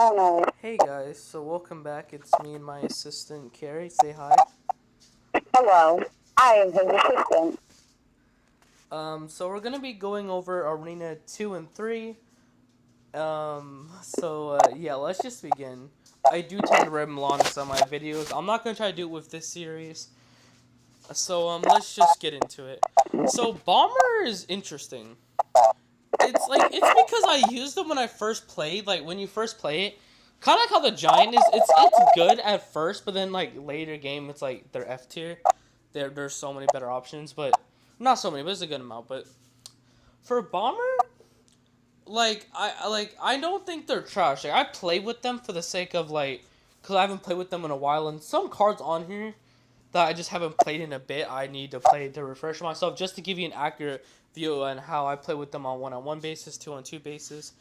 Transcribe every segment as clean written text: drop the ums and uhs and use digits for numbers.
Hello. Hey guys, so welcome back. It's me and my assistant Carrie. Say hi. Hello. I am his assistant. So we're gonna be going over Arena 2 and 3. Yeah, let's just begin. I do tend to rambleness on my videos. I'm not gonna try to do it with this series. Let's just get into it. So Bomber is interesting. It's because I used them when I first played. Like when you first play it, kind of like how the Giant is. It's good at first, but then like later game, it's like they're F tier. There's so many better options, but not so many, but it's a good amount. But for Bomber, I don't think they're trash. Like I play with them for the sake of cause I haven't played with them in a while, and some cards on here that I just haven't played in a bit. I need to play to refresh myself just to give you an accurate view on how I play with them on one-on-one basis, two-on-two basis,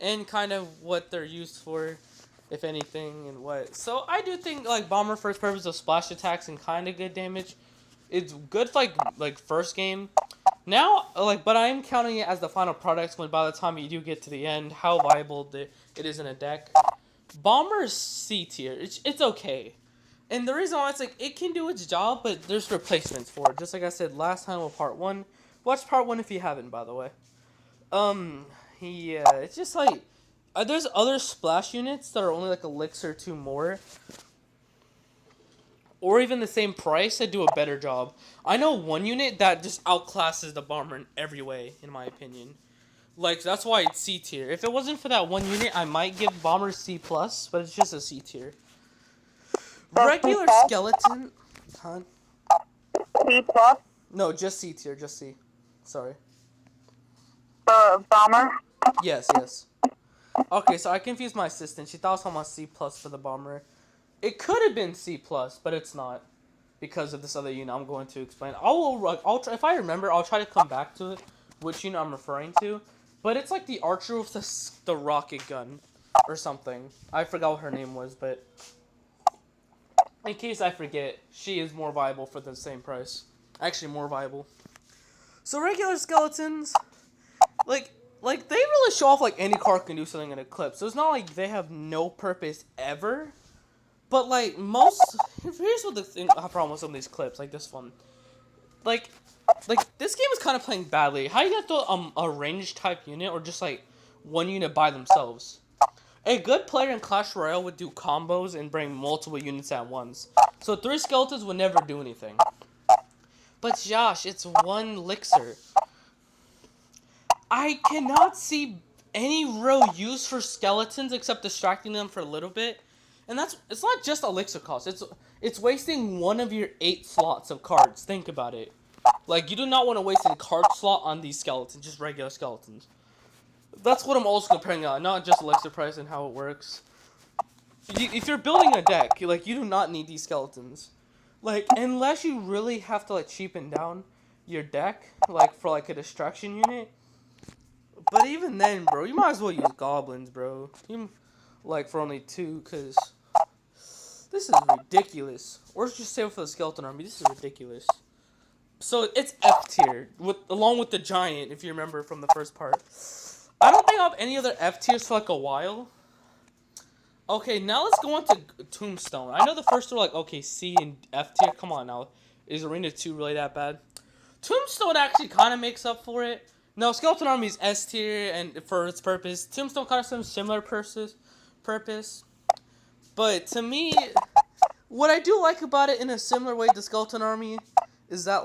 and kind of what they're used for, if anything, and what. So I do think like Bomber first purpose of splash attacks and kind of good damage. It's good for, like first game. Now but I am counting it as the final products when by the time you do get to the end, how viable it is in a deck. Bomber's C tier. It's okay. And the reason why it's like it can do its job, but there's replacements for it. Just like I said last time with part 1. Watch part 1 if you haven't, by the way. Yeah, it's just like there's other splash units that are only like elixir or 2 more, or even the same price that do a better job. I know one unit that just outclasses the Bomber in every way, in my opinion. Like that's why it's C tier. If it wasn't for that one unit, I might give Bomber C plus, but it's just a C tier. Regular skeleton, huh? C plus No, just C tier, just C. Sorry. for Bomber. Yes. Okay, so I confused my assistant. She thought I was talking about C plus for the Bomber. It could have been C plus, but it's not because of this other unit I'm going to explain. I'll try, if I remember, I'll try to come back to it, which unit I'm referring to. But it's like the archer with the rocket gun or something. I forgot what her name was, but in case I forget, she is more viable for the same price. Actually, more viable. So regular skeletons, like they really show off like any card can do something in Eclipse. So it's not like they have no purpose ever. But like here's what the thing I problem with some of these clips, like this one. Like this game is kind of playing badly. How you gonna throw a ranged type unit or just like one unit by themselves? A good player in Clash Royale would do combos and bring multiple units at once. So 3 skeletons would never do anything. But Josh, it's 1 elixir. I cannot see any real use for skeletons except distracting them for a little bit. And it's not just elixir cost. It's wasting one of your 8 slots of cards. Think about it. Like you do not want to waste a card slot on these skeletons, just regular skeletons. That's what I'm also comparing on, not just elixir price and how it works. If you're building a deck, you do not need these skeletons. Like, unless you really have to, cheapen down your deck, for, a distraction unit. But even then, bro, you might as well use goblins, bro. For only 2, because this is ridiculous. Or just save it for the skeleton army. This is ridiculous. So, it's F tier, along with the giant, if you remember from the first part. I don't think I have any other F tiers for a while. Okay, now let's go on to Tombstone. I know the first two are okay, C and F tier. Come on now. Is Arena 2 really that bad? Tombstone actually kind of makes up for it. No, Skeleton Army is S tier and for its purpose. Tombstone kind of serves similar purpose. But to me, what I do like about it in a similar way to Skeleton Army is that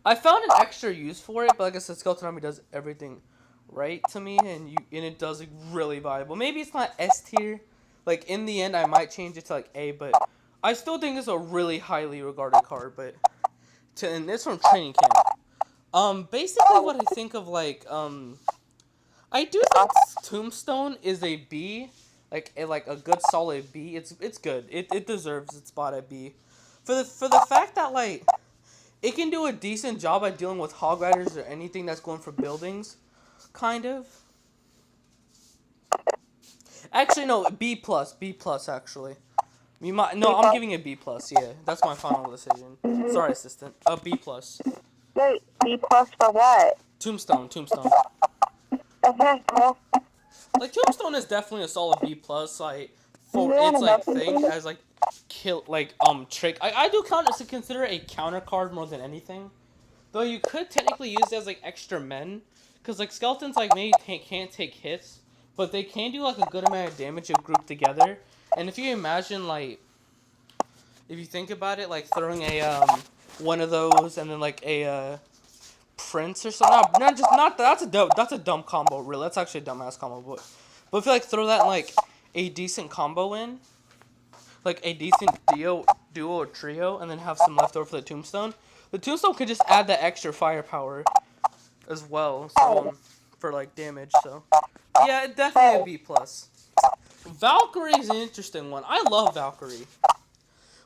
I found an extra use for it, but like I said, Skeleton Army does everything right to me, and it does really valuable. Maybe it's not S tier. In the end, I might change it to A, but I still think it's a really highly regarded card. And it's from Training Camp. Basically, what I think of I do think Tombstone is a B, a good solid B. It's good. It deserves its spot at B, for the fact that it can do a decent job at dealing with hog riders or anything that's going for buildings, kind of. Actually, no, B plus, actually. I'm giving it B plus. Yeah, that's my final decision. Sorry, assistant. B plus. Wait, B plus for what? Tombstone. Okay, well, Like Tombstone is definitely a solid B plus. Like for Yeah, its like nothing. thing as like kill like trick. I do consider it a counter card more than anything. Though you could technically use it as like extra men, because like skeletons like maybe can't take hits, but they can do like a good amount of damage if grouped together. And if you imagine like, if you think about it, like throwing a one of those and then like a prince or something. No, just not that's a dumb combo. Really, that's actually a dumbass combo. But if you like throw that like a decent combo in, like a decent duo or trio, and then have some left over for the tombstone. The tombstone could just add that extra firepower as well, so for like damage. So yeah, it definitely a B plus. Valkyrie is an interesting one. I love Valkyrie.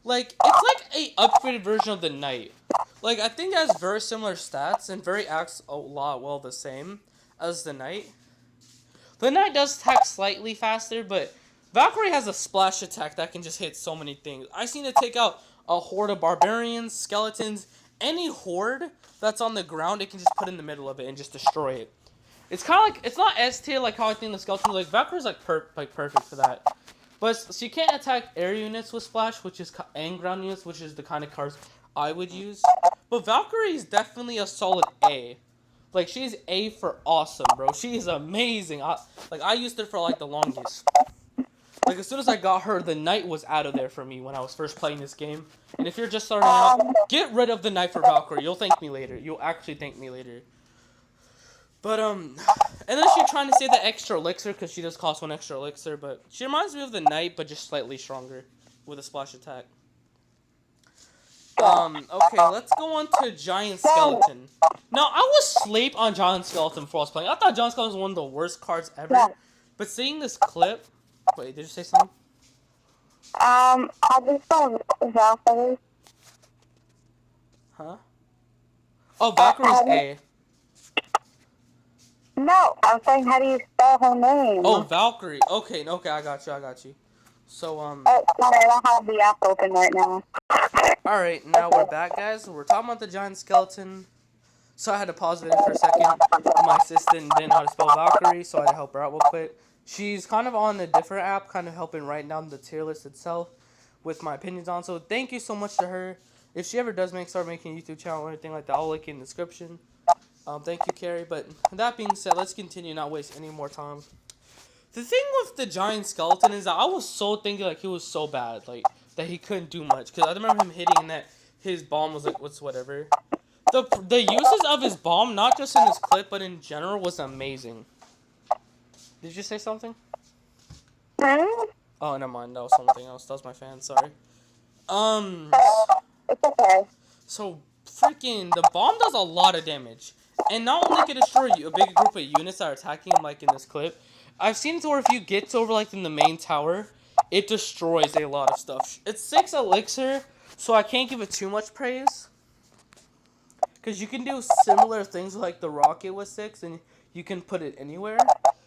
Like it's like a upgraded version of the knight. Like I think it has very similar stats and very acts a lot well the same as the knight. The knight does attack slightly faster, but Valkyrie has a splash attack that can just hit so many things. I've seen it take out a horde of barbarians, skeletons, any horde that's on the ground. It can just put in the middle of it and just destroy it. It's kind of like, it's not S tier like how I think the skeleton. Like Valkyrie's like perfect for that. But she can't attack air units with splash, which is and ground units, which is the kind of cards I would use. But Valkyrie is definitely a solid A. Like, she's A for awesome, bro. She is amazing. I used her for, like, the longest. Like, as soon as I got her, the knight was out of there for me when I was first playing this game. And if you're just starting out, get rid of the knight for Valkyrie. You'll thank me later. You'll actually thank me later. But, unless you're trying to save that extra elixir, because she does cost one extra elixir, but she reminds me of the knight, but just slightly stronger with a splash attack. Okay, let's go on to Giant Skeleton. Now, I was sleep on Giant Skeleton before I was playing. I thought Giant Skeleton was one of the worst cards ever. But seeing this clip... Wait, did you say something? I just saw Valkyrie. Huh? Oh, Valkyrie's A. No, I'm saying, how do you spell her name? Oh, Valkyrie. Okay, I got you. So, Oh, sorry, I don't have the app open right now. Alright, now we're back, guys. We're talking about the Giant Skeleton. So I had to pause the video for a second. My assistant didn't know how to spell Valkyrie, so I had to help her out real quick. She's kind of on a different app, kind of helping write down the tier list itself with my opinions on. So thank you so much to her. If she ever does start making a YouTube channel or anything like that, I'll link it in the description. Thank you, Carrie. But that being said, let's continue, not waste any more time. The thing with the Giant Skeleton is that I was so thinking like he was so bad, like that he couldn't do much. Because I remember him hitting and that his bomb was like, whatever. The uses of his bomb, not just in this clip, but in general, was amazing. Did you say something? Hmm? Oh, never mind. That was something else. That was my fan. Sorry. It's okay. So, freaking, the bomb does a lot of damage. And not only can it destroy a big group of units that are attacking him, like in this clip, I've seen it where if you get to over, like, in the main tower, it destroys a lot of stuff. It's 6 elixir, so I can't give it too much praise. Because you can do similar things like the rocket with 6, and you can put it anywhere.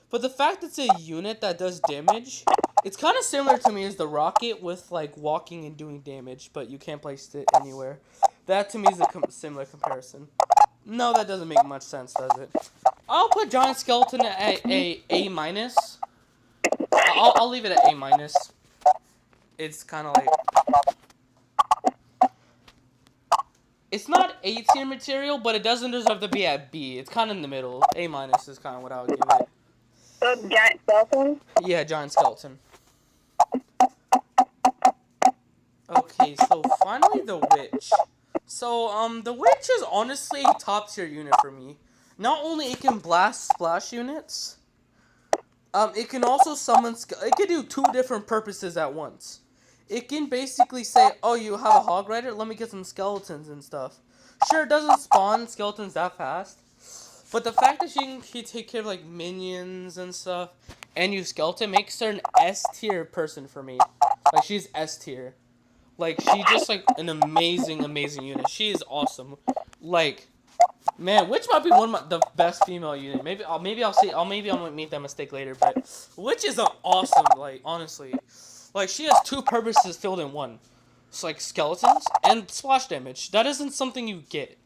But the fact it's a unit that does damage, it's kind of similar to me as the rocket with, like, walking and doing damage, but you can't place it anywhere. That, to me, is a similar comparison. No, that doesn't make much sense, does it? I'll put Giant Skeleton at A minus. I'll leave it at A minus. It's kind of like... It's not A tier material, but it doesn't deserve to be at B. It's kind of in the middle. A minus is kind of what I would give it. So, Giant Skeleton? Yeah, Giant Skeleton. Okay, so finally the Witch. So, the Witch is honestly a top tier unit for me. Not only it can blast splash units, it can also summon, it can do 2 different purposes at once. It can basically say, oh, you have a hog rider? Let me get some skeletons and stuff. Sure, it doesn't spawn skeletons that fast. But the fact that she can take care of, like, minions and stuff and use skeleton makes her an S tier person for me. Like, she's S tier. Like, she's just, like, an amazing, amazing unit. She is awesome. Like, man, Witch might be one of the best female units. Maybe I'll make that mistake later. But Witch is an awesome, like, honestly. Like, she has 2 purposes filled in one. It's like skeletons and splash damage. That isn't something you get.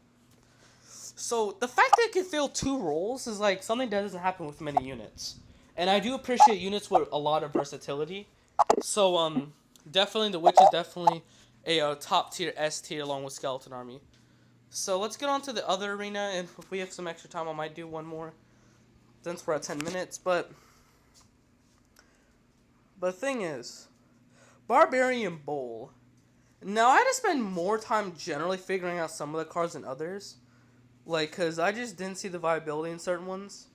So, the fact that it can fill 2 roles is, like, something that doesn't happen with many units. And I do appreciate units with a lot of versatility. So, definitely the Witch is definitely a top tier S tier along with Skeleton Army. So let's get on to the other arena, and if we have some extra time, I might do one more, since we're at 10 minutes, but the thing is, Barbarian Bowl. Now, I had to spend more time generally figuring out some of the cards than others, like, because I just didn't see the viability in certain ones.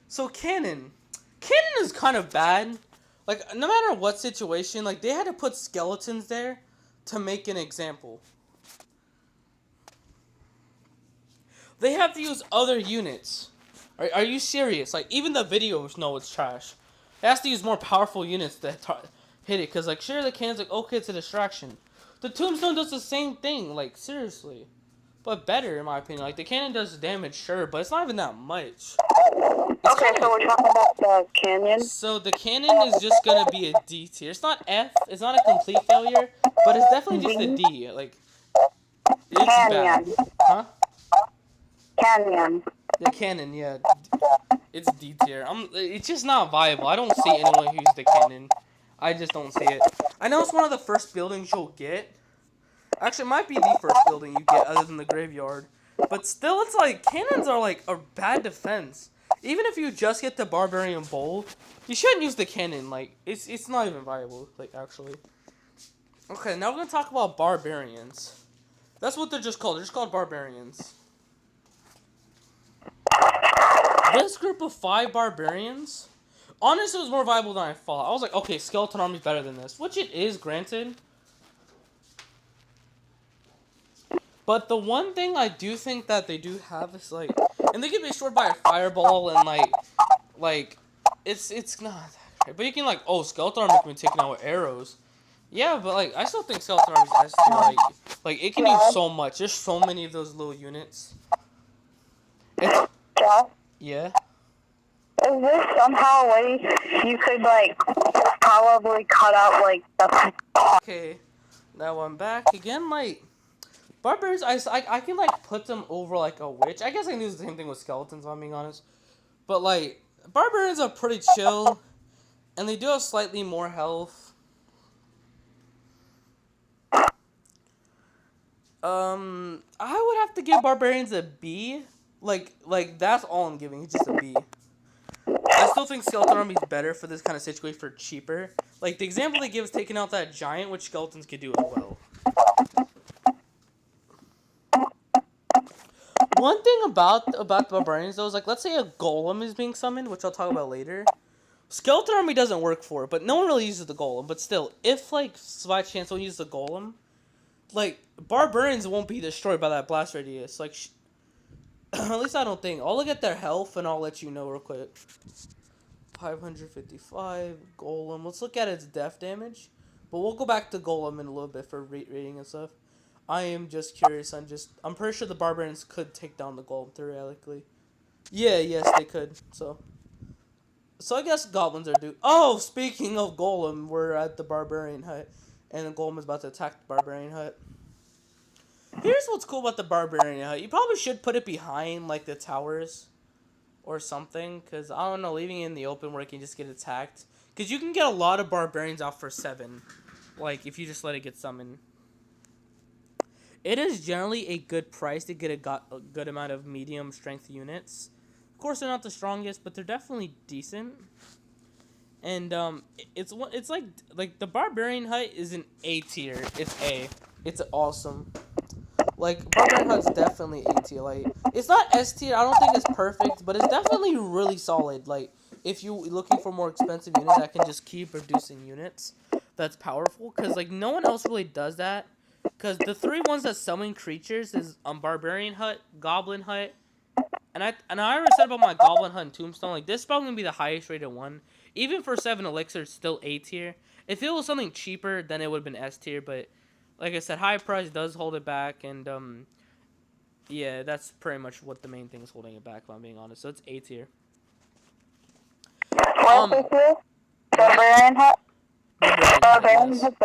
So, Cannon. Cannon is kind of bad. Like, no matter what situation, like, they had to put skeletons there to make an example. They have to use other units. Are you serious? Like, even the videos know it's trash. It has to use more powerful units to hit it. Because, like, sure, the cannon's like, okay, it's a distraction. The Tombstone does the same thing. Like, seriously. But better, in my opinion. Like, the cannon does damage, sure, but it's not even that much. Okay, so we're talking about the canyon. So, the cannon is just going to be a D tier. It's not F. It's not a complete failure. But it's definitely just a D. Like, it's bad. Canyon. Huh? Canyon. The cannon, yeah. It's D tier. It's just not viable. I don't see anyone who uses the cannon. I just don't see it. I know it's one of the first buildings you'll get. Actually, it might be the first building you get other than the graveyard. But still, it's like, cannons are like a bad defense. Even if you just get the Barbarian Bowl, you shouldn't use the cannon. Like, it's not even viable, like, actually. Okay, now we're going to talk about Barbarians. That's what they're just called. They're just called Barbarians. This group of 5 Barbarians, honestly, was more viable than I thought. I was like, okay, Skeleton Army's better than this. Which it is, granted. But the one thing I do think that they do have is, like, and they can be destroyed by a fireball, and, like, it's not that great. But you can, like, oh, Skeleton Army can be taken out with arrows. Yeah, but, like, I still think Skeleton Army's S tier, like, it can do so much. There's so many of those little units. It's, yeah? Is this somehow a way you could, like, probably cut out, like, the... Okay, now I'm back again, like, Barbarians, I can, like, put them over, like, a witch. I guess I can do the same thing with skeletons, if I'm being honest. But, like, Barbarians are pretty chill, and they do have slightly more health. I would have to give Barbarians a B. Like, that's all I'm giving, it's just a B. I still think Skeleton Army is better for this kind of situation for cheaper. Like, the example they give is taking out that giant, which skeletons could do as well. One thing about the Barbarians, though, is, like, let's say a Golem is being summoned, which I'll talk about later. Skeleton Army doesn't work for it, but no one really uses the Golem. But still, if, like, by chance someone uses the Golem, like, Barbarians won't be destroyed by that blast radius. Like, at least I don't think. I'll look at their health, and I'll let you know real quick. 555, Golem. Let's look at its death damage. But we'll go back to Golem in a little bit for rating and stuff. I am just curious. I'm pretty sure the Barbarians could take down the Golem theoretically. Yeah, yes, they could. So I guess Goblins are due. Oh, speaking of Golem, we're at the Barbarian hut, and the Golem is about to attack the Barbarian hut. Here's what's cool about the Barbarian hut. You probably should put it behind, like, the towers or something, because, I don't know, leaving it in the open where it can just get attacked. Because you can get a lot of Barbarians out for 7, like, if you just let it get summoned. It is generally a good price to get a good amount of medium strength units. Of course, they're not the strongest, but they're definitely decent. And it's like the Barbarian hut is an A tier. It's A. It's awesome. Like, Barbarian hut's definitely A tier. Like, it's not S tier. I don't think it's perfect, but it's definitely really solid. Like, if you're looking for more expensive units that can just keep producing units, that's powerful. Because, like, no one else really does that. Because the 3 ones that summon creatures is Barbarian Hut, Goblin Hut, and I already said about my Goblin Hut and Tombstone. Like, this is probably going to be the highest rated one. Even for 7 Elixir, it's still A tier. If it was something cheaper, then it would have been S tier. But, like I said, high price does hold it back. And, yeah, that's pretty much what the main thing is holding it back, if I'm being honest. So, it's A tier. What's this? Barbarian hut? Barbarian hut.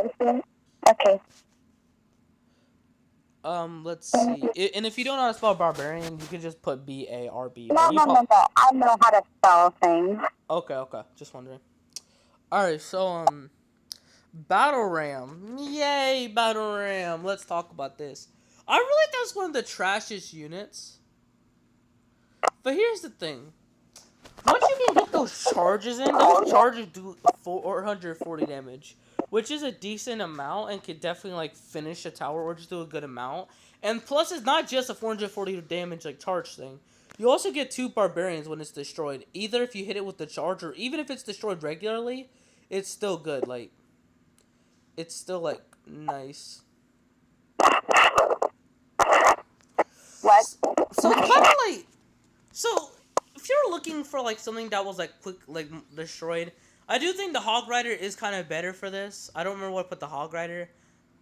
Okay. Let's see. And if you don't know how to spell barbarian, you can just put B-A-R-B. No, no, no, no. I know how to spell things. Okay. Just wondering. Alright, so, Battle Ram. Yay, Battle Ram. Let's talk about this. I really think that's one of the trashiest units. But here's the thing. Once you can get those charges in, those charges do 440 damage. Which is a decent amount and could definitely, like, finish a tower or just do a good amount. And plus, it's not just a 440 damage, like, charge thing. You also get 2 barbarians when it's destroyed. Either if you hit it with the charge or even if it's destroyed regularly, it's still good. Like, it's still, like, nice. What? So, it's kind of like... So, if you're looking for, like, something that was, like, quick, like, destroyed... I do think the Hog Rider is kind of better for this. I don't remember what I put the Hog Rider.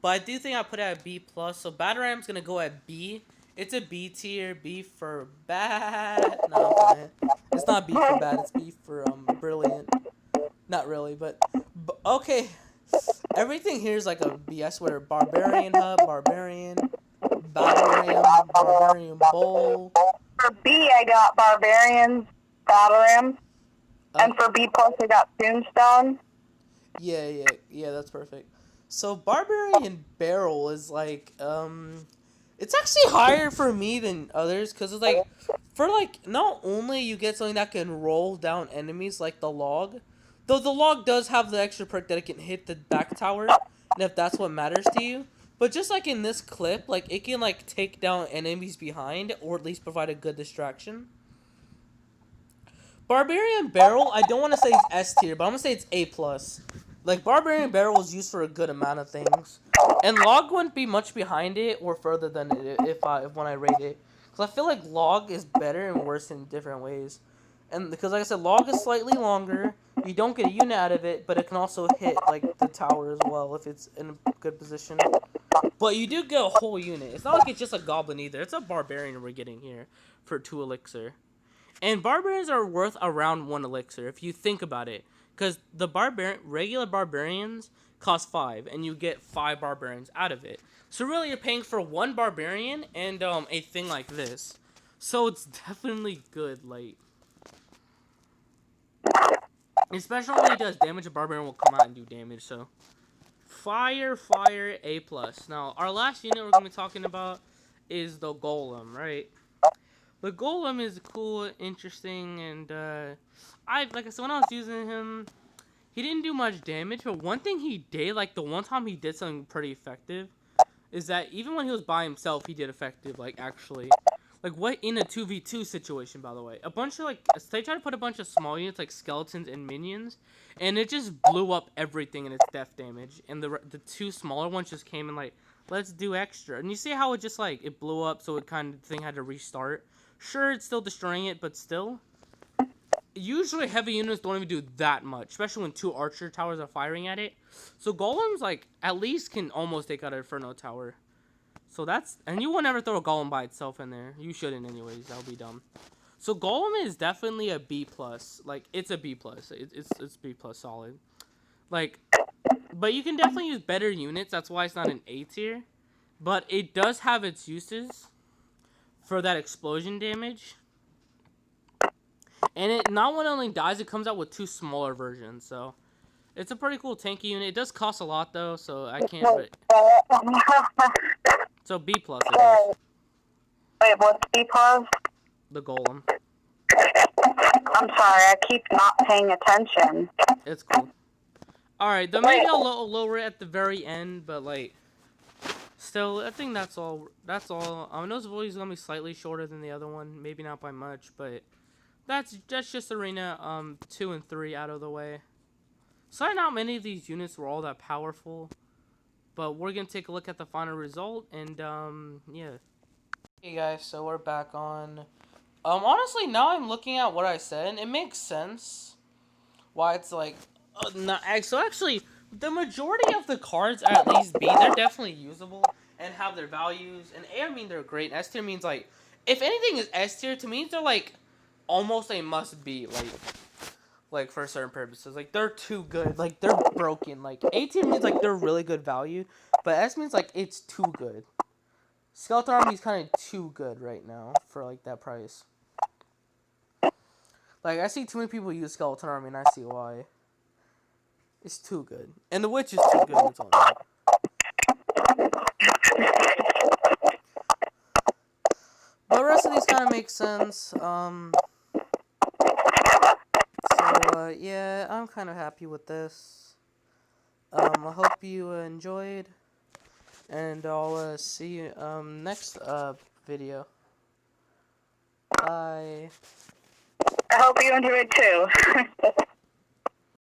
But I do think I put it at B+. So Battle Ram's going to go at B. It's a B tier. B for bad. No, it's not B for bad. It's B for brilliant. Not really, but okay. Everything here is like a B. I swear. Barbarian Hub, Barbarian, Battle Ram, Barbarian Bowl. For B, I got Barbarian Barrel. And for B+, I got Tombstone. Yeah, that's perfect. So, Barbarian Barrel is, like, it's actually higher for me than others, because it's, like, for, like, not only you get something that can roll down enemies, like the log, though the log does have the extra perk that it can hit the back tower, and if that's what matters to you, but just, like, in this clip, like, it can, like, take down enemies behind, or at least provide a good distraction. Barbarian Barrel, I don't want to say it's S tier, but I'm going to say it's A+. Like, Barbarian Barrel is used for a good amount of things. And Log wouldn't be much behind it or further than it if when I rate it. Because I feel like Log is better and worse in different ways. And because, like I said, Log is slightly longer. You don't get a unit out of it, but it can also hit, like, the tower as well if it's in a good position. But you do get a whole unit. It's not like it's just a Goblin either. It's a Barbarian we're getting here for 2 elixir. And barbarians are worth around 1 elixir if you think about it, because the regular barbarians cost 5, and you get 5 barbarians out of it. So really, you're paying for 1 barbarian and a thing like this. So it's definitely good, like, especially when he does damage. A barbarian will come out and do damage. So fire, A+. Now our last unit we're gonna be talking about is the Golem, right? The Golem is cool, interesting, and, like I said, when I was using him, he didn't do much damage, but one thing he did, like, the one time he did something pretty effective, is that even when he was by himself, he did effective, like, actually. Like, what in a 2v2 situation, by the way? A bunch of, like, they tried to put a bunch of small units, like skeletons and minions, and it just blew up everything in its death damage, and the 2 smaller ones just came and, like, let's do extra. And you see how it just, like, it blew up, so it kind of thing had to restart? Sure, it's still destroying it, but still. Usually, heavy units don't even do that much, especially when 2 archer towers are firing at it. So, Golems, like, at least can almost take out an Inferno tower. So, that's... And you will never throw a Golem by itself in there. You shouldn't anyways. That would be dumb. So, Golem is definitely a B+. Like, it's a B+. It's B+, solid. Like, but you can definitely use better units. That's why it's not an A tier. But it does have its uses for that explosion damage. And it not only dies, it comes out with 2 smaller versions. So it's a pretty cool tanky unit. It does cost a lot though, so I can't. So B+. It is. Wait, what's B+? The Golem. I'm sorry, I keep not paying attention. It's cool. Alright, then maybe I'll lower it at the very end, but like, still, I think that's all. That's all. Those voices gonna be slightly shorter than the other one, maybe not by much, but that's just arena 2 and 3 out of the way. Sorry, not many of these units were all that powerful, but we're gonna take a look at the final result, and yeah. Hey guys, so we're back on. Honestly, now I'm looking at what I said, and it makes sense why it's like not. So actually, the majority of the cards at least B, they're definitely usable and have their values. And A, I mean they're great. S tier means like, if anything is S tier, to me they're like almost a must be, like for certain purposes. Like they're too good. Like they're broken. Like A tier means like they're really good value, but S means like it's too good. Skeleton Army is kind of too good right now for like that price. Like I see too many people use Skeleton Army, and I see why. It's too good, and the Witch is too good in its own right. But the rest of these kind of make sense. Yeah, I'm kind of happy with this. I hope you enjoyed, and I'll see you next video. Bye. I hope you enjoyed too.